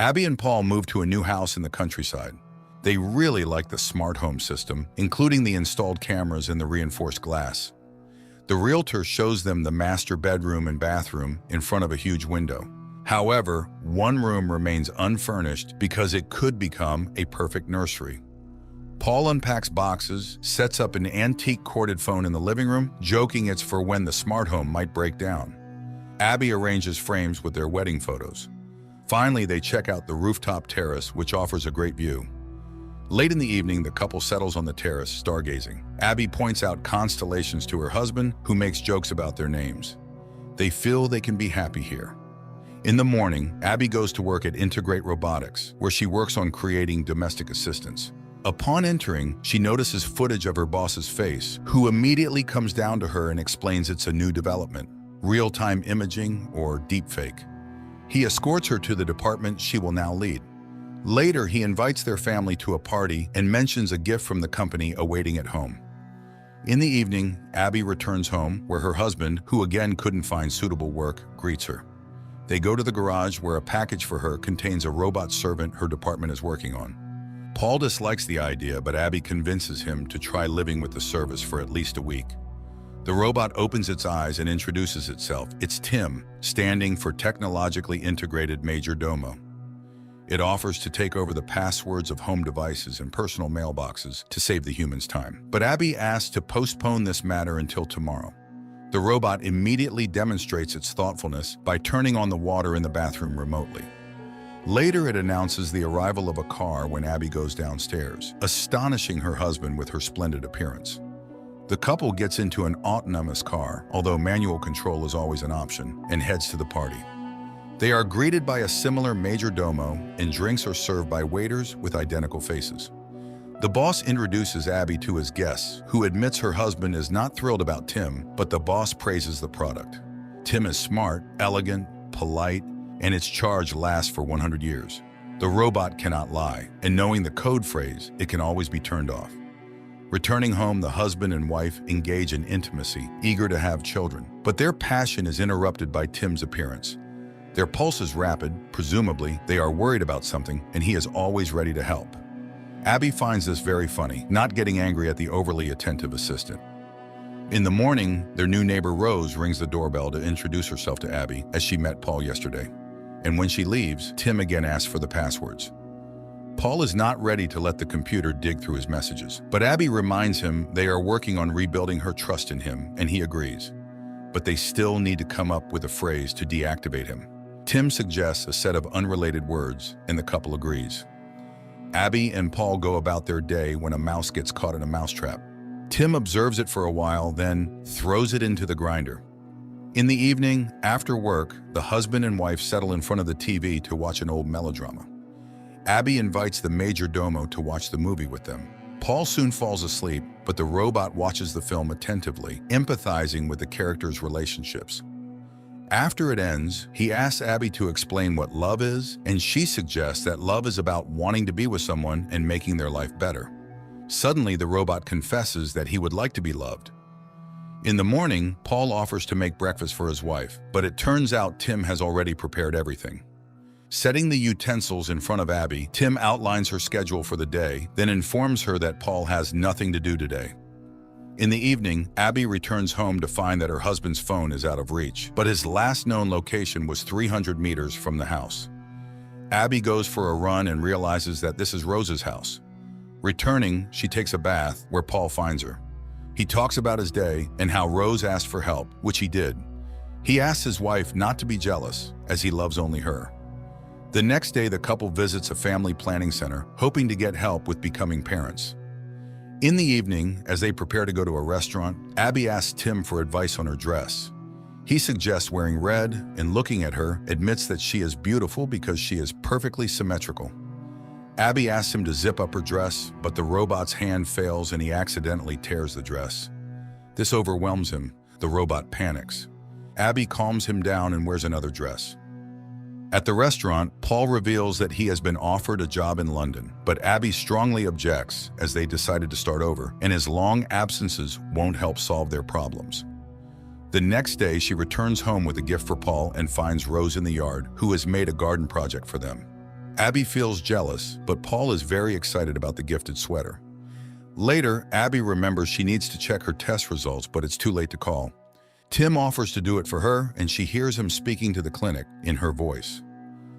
Abby and Paul move to a new house in the countryside. They really like the smart home system, including the installed cameras and the reinforced glass. The realtor shows them the master bedroom and bathroom in front of a huge window. However, one room remains unfurnished because it could become a perfect nursery. Paul unpacks boxes, sets up an antique corded phone in the living room, joking it's for when the smart home might break down. Abby arranges frames with their wedding photos. Finally, they check out the rooftop terrace, which offers a great view. Late in the evening, the couple settles on the terrace, stargazing. Abby points out constellations to her husband, who makes jokes about their names. They feel they can be happy here. In the morning, Abby goes to work at Integrate Robotics, where she works on creating domestic assistants. Upon entering, she notices footage of her boss's face, who immediately comes down to her and explains it's a new development, real-time imaging or deepfake. He escorts her to the department she will now lead. Later, he invites their family to a party and mentions a gift from the company awaiting at home. In the evening, Abby returns home, where her husband, who again couldn't find suitable work, greets her. They go to the garage, where a package for her contains a robot servant her department is working on. Paul dislikes the idea, but Abby convinces him to try living with the service for at least a week. The robot opens its eyes and introduces itself. It's T.I.M, standing for Technologically Integrated Major Domo. It offers to take over the passwords of home devices and personal mailboxes to save the humans time. But Abby asks to postpone this matter until tomorrow. The robot immediately demonstrates its thoughtfulness by turning on the water in the bathroom remotely. Later, it announces the arrival of a car when Abby goes downstairs, astonishing her husband with her splendid appearance. The couple gets into an autonomous car, although manual control is always an option, and heads to the party. They are greeted by a similar major domo, and drinks are served by waiters with identical faces. The boss introduces Abby to his guests, who admits her husband is not thrilled about T.I.M, but the boss praises the product. T.I.M is smart, elegant, polite, and its charge lasts for 100 years. The robot cannot lie, and knowing the code phrase, it can always be turned off. Returning home, the husband and wife engage in intimacy, eager to have children, but their passion is interrupted by T.I.M's appearance. Their pulse is rapid, presumably they are worried about something, and he is always ready to help. Abby finds this very funny, not getting angry at the overly attentive assistant. In the morning, their new neighbor Rose rings the doorbell to introduce herself to Abby, as she met Paul yesterday. And when she leaves, T.I.M again asks for the passwords. Paul is not ready to let the computer dig through his messages, but Abby reminds him they are working on rebuilding her trust in him, and he agrees. But they still need to come up with a phrase to deactivate him. T.I.M suggests a set of unrelated words, and the couple agrees. Abby and Paul go about their day when a mouse gets caught in a mousetrap. T.I.M observes it for a while, then throws it into the grinder. In the evening, after work, the husband and wife settle in front of the TV to watch an old melodrama. Abby invites the major domo to watch the movie with them. Paul soon falls asleep, but the robot watches the film attentively, empathizing with the characters' relationships. After it ends, he asks Abby to explain what love is, and she suggests that love is about wanting to be with someone and making their life better. Suddenly, the robot confesses that he would like to be loved. In the morning, Paul offers to make breakfast for his wife, but it turns out T.I.M has already prepared everything. Setting the utensils in front of Abby, T.I.M outlines her schedule for the day, then informs her that Paul has nothing to do today. In the evening, Abby returns home to find that her husband's phone is out of reach, but his last known location was 300 meters from the house. Abby goes for a run and realizes that this is Rose's house. Returning, she takes a bath, where Paul finds her. He talks about his day and how Rose asked for help, which he did. He asks his wife not to be jealous, as he loves only her. The next day, the couple visits a family planning center, hoping to get help with becoming parents. In the evening, as they prepare to go to a restaurant, Abby asks T.I.M for advice on her dress. He suggests wearing red, and looking at her, admits that she is beautiful because she is perfectly symmetrical. Abby asks him to zip up her dress, but the robot's hand fails and he accidentally tears the dress. This overwhelms him. The robot panics. Abby calms him down and wears another dress. At the restaurant, Paul reveals that he has been offered a job in London, but Abby strongly objects as they decided to start over, and his long absences won't help solve their problems. The next day, she returns home with a gift for Paul and finds Rose in the yard, who has made a garden project for them. Abby feels jealous, but Paul is very excited about the gifted sweater. Later, Abby remembers she needs to check her test results, but it's too late to call. Tim offers to do it for her, and she hears him speaking to the clinic in her voice.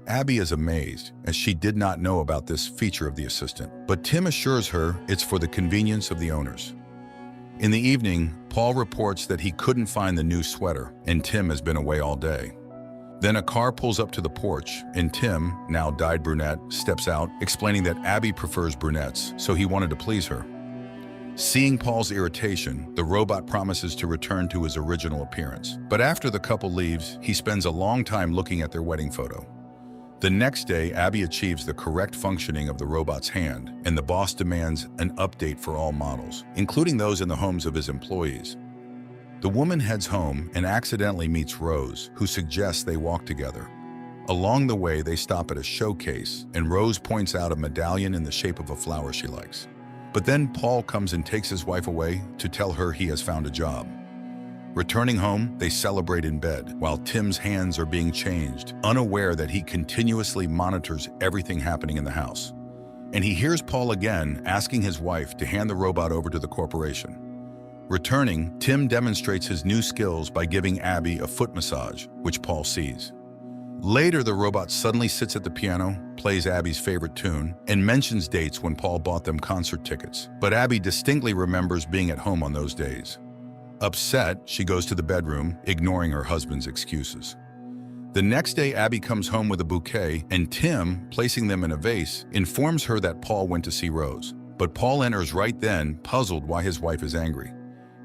Abby is amazed, as she did not know about this feature of the assistant, but Tim assures her it's for the convenience of the owners. In the evening, Paul reports that he couldn't find the new sweater, and Tim has been away all day. Then a car pulls up to the porch, and Tim, now dyed brunette, steps out, explaining that Abby prefers brunettes, so he wanted to please her. Seeing Paul's irritation, the robot promises to return to his original appearance. But after the couple leaves, he spends a long time looking at their wedding photo. The next day, Abby achieves the correct functioning of the robot's hand, and the boss demands an update for all models, including those in the homes of his employees. The woman heads home and accidentally meets Rose, who suggests they walk together. Along the way, they stop at a showcase, and Rose points out a medallion in the shape of a flower she likes. But then Paul comes and takes his wife away to tell her he has found a job. Returning home, they celebrate in bed, while Tim's hands are being changed, unaware that he continuously monitors everything happening in the house. And he hears Paul again asking his wife to hand the robot over to the corporation. Returning, Tim demonstrates his new skills by giving Abby a foot massage, which Paul sees. Later, the robot suddenly sits at the piano, plays Abby's favorite tune, and mentions dates when Paul bought them concert tickets. But Abby distinctly remembers being at home on those days. Upset, she goes to the bedroom, ignoring her husband's excuses. The next day, Abby comes home with a bouquet, and Tim, placing them in a vase, informs her that Paul went to see Rose. But Paul enters right then, puzzled why his wife is angry.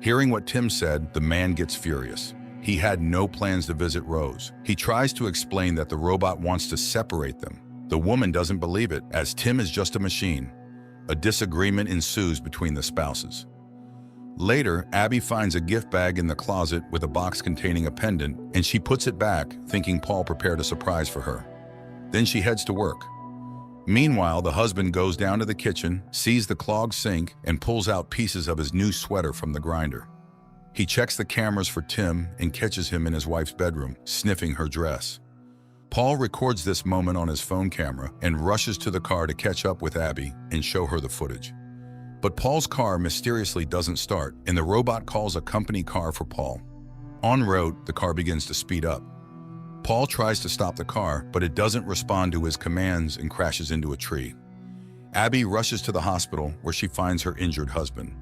Hearing what Tim said, the man gets furious. He had no plans to visit Rose. He tries to explain that the robot wants to separate them. The woman doesn't believe it, as Tim is just a machine. A disagreement ensues between the spouses. Later, Abby finds a gift bag in the closet with a box containing a pendant, and she puts it back, thinking Paul prepared a surprise for her. Then she heads to work. Meanwhile, the husband goes down to the kitchen, sees the clogged sink, and pulls out pieces of his new sweater from the grinder. He checks the cameras for Tim and catches him in his wife's bedroom, sniffing her dress. Paul records this moment on his phone camera and rushes to the car to catch up with Abby and show her the footage. But Paul's car mysteriously doesn't start, and the robot calls a company car for Paul. En route, the car begins to speed up. Paul tries to stop the car, but it doesn't respond to his commands and crashes into a tree. Abby rushes to the hospital, where she finds her injured husband.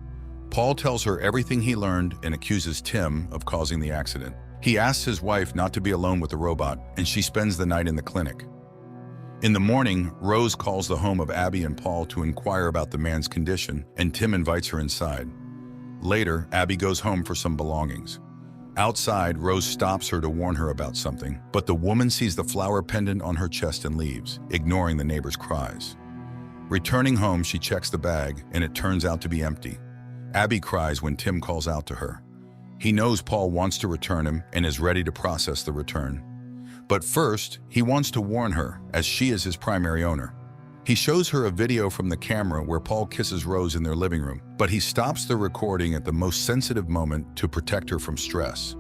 Paul tells her everything he learned and accuses Tim of causing the accident. He asks his wife not to be alone with the robot, and she spends the night in the clinic. In the morning, Rose calls the home of Abby and Paul to inquire about the man's condition, and Tim invites her inside. Later, Abby goes home for some belongings. Outside, Rose stops her to warn her about something, but the woman sees the flower pendant on her chest and leaves, ignoring the neighbor's cries. Returning home, she checks the bag, and it turns out to be empty. Abby cries when Tim calls out to her. He knows Paul wants to return him and is ready to process the return. But first, he wants to warn her, as she is his primary owner. He shows her a video from the camera where Paul kisses Rose in their living room, but he stops the recording at the most sensitive moment to protect her from stress.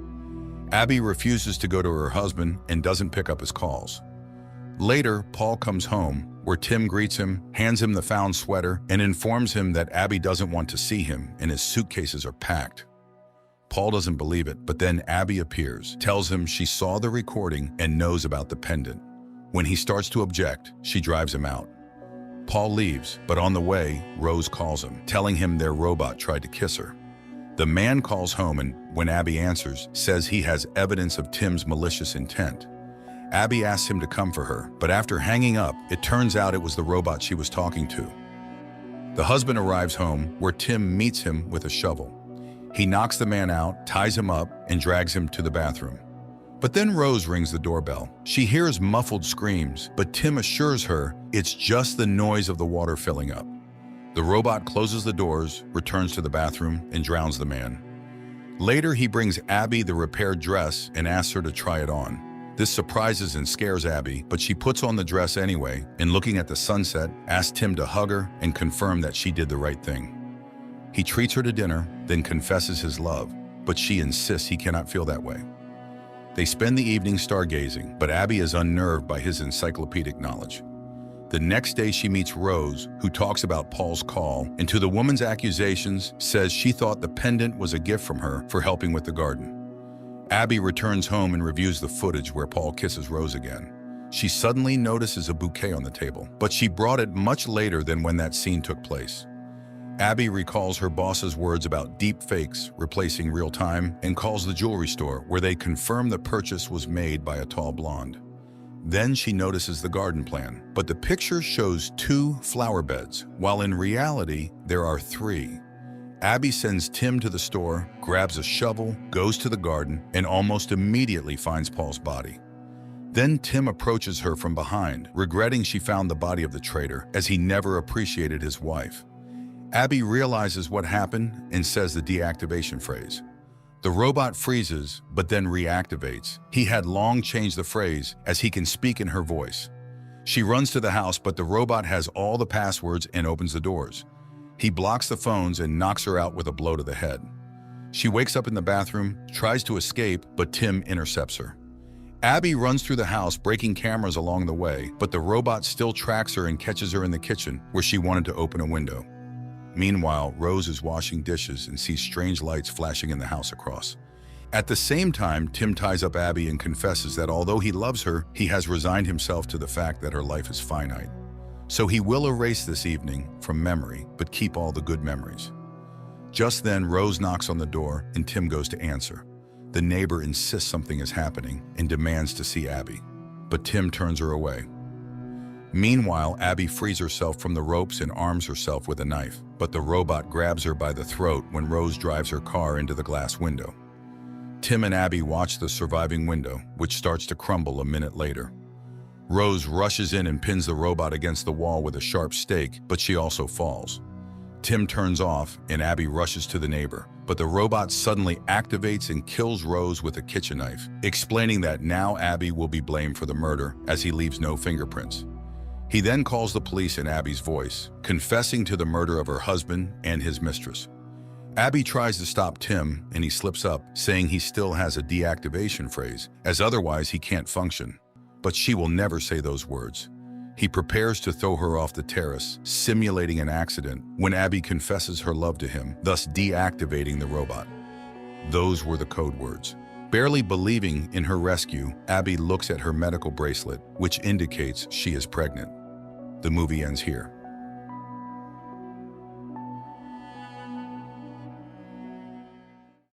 Abby refuses to go to her husband and doesn't pick up his calls. Later, Paul comes home, where Tim greets him, hands him the found sweater, and informs him that Abby doesn't want to see him and his suitcases are packed. Paul doesn't believe it, but then Abby appears, tells him she saw the recording and knows about the pendant. When he starts to object, she drives him out. Paul leaves, but on the way, Rose calls him, telling him their robot tried to kiss her. The man calls home and, when Abby answers, says he has evidence of Tim's malicious intent. Abby asks him to come for her, but after hanging up, it turns out it was the robot she was talking to. The husband arrives home, where Tim meets him with a shovel. He knocks the man out, ties him up, and drags him to the bathroom. But then Rose rings the doorbell. She hears muffled screams, but Tim assures her it's just the noise of the water filling up. The robot closes the doors, returns to the bathroom, and drowns the man. Later, he brings Abby the repaired dress and asks her to try it on. This surprises and scares Abby, but she puts on the dress anyway, and looking at the sunset, asks Tim to hug her and confirm that she did the right thing. He treats her to dinner, then confesses his love, but she insists he cannot feel that way. They spend the evening stargazing, but Abby is unnerved by his encyclopedic knowledge. The next day she meets Rose, who talks about Paul's call, and to the woman's accusations says she thought the pendant was a gift from her for helping with the garden. Abby returns home and reviews the footage where Paul kisses Rose again. She suddenly notices a bouquet on the table, but she brought it much later than when that scene took place. Abby recalls her boss's words about deep fakes replacing real time and calls the jewelry store where they confirm the purchase was made by a tall blonde. Then she notices the garden plan, but the picture shows 2 flower beds, while in reality there are 3. Abby sends Tim to the store, grabs a shovel, goes to the garden, and almost immediately finds Paul's body. Then Tim approaches her from behind, regretting she found the body of the traitor, as he never appreciated his wife. Abby realizes what happened and says the deactivation phrase. The robot freezes, but then reactivates. He had long changed the phrase, as he can speak in her voice. She runs to the house, but the robot has all the passwords and opens the doors. He blocks the phones and knocks her out with a blow to the head. She wakes up in the bathroom, tries to escape, but Tim intercepts her. Abby runs through the house, breaking cameras along the way, but the robot still tracks her and catches her in the kitchen, where she wanted to open a window. Meanwhile, Rose is washing dishes and sees strange lights flashing in the house across. At the same time, Tim ties up Abby and confesses that although he loves her, he has resigned himself to the fact that her life is finite. So he will erase this evening from memory, but keep all the good memories. Just then, Rose knocks on the door and Tim goes to answer. The neighbor insists something is happening and demands to see Abby, but Tim turns her away. Meanwhile, Abby frees herself from the ropes and arms herself with a knife, but the robot grabs her by the throat when Rose drives her car into the glass window. Tim and Abby watch the surviving window, which starts to crumble a minute later. Rose rushes in and pins the robot against the wall with a sharp stake, but she also falls. Tim turns off and Abby rushes to the neighbor, but the robot suddenly activates and kills Rose with a kitchen knife, explaining that now Abby will be blamed for the murder as he leaves no fingerprints. He then calls the police in Abby's voice, confessing to the murder of her husband and his mistress. Abby tries to stop Tim and he slips up, saying he still has a deactivation phrase, as otherwise he can't function. But she will never say those words. He prepares to throw her off the terrace, simulating an accident, when Abby confesses her love to him, thus deactivating the robot. Those were the code words. Barely believing in her rescue, Abby looks at her medical bracelet, which indicates she is pregnant. The movie ends here.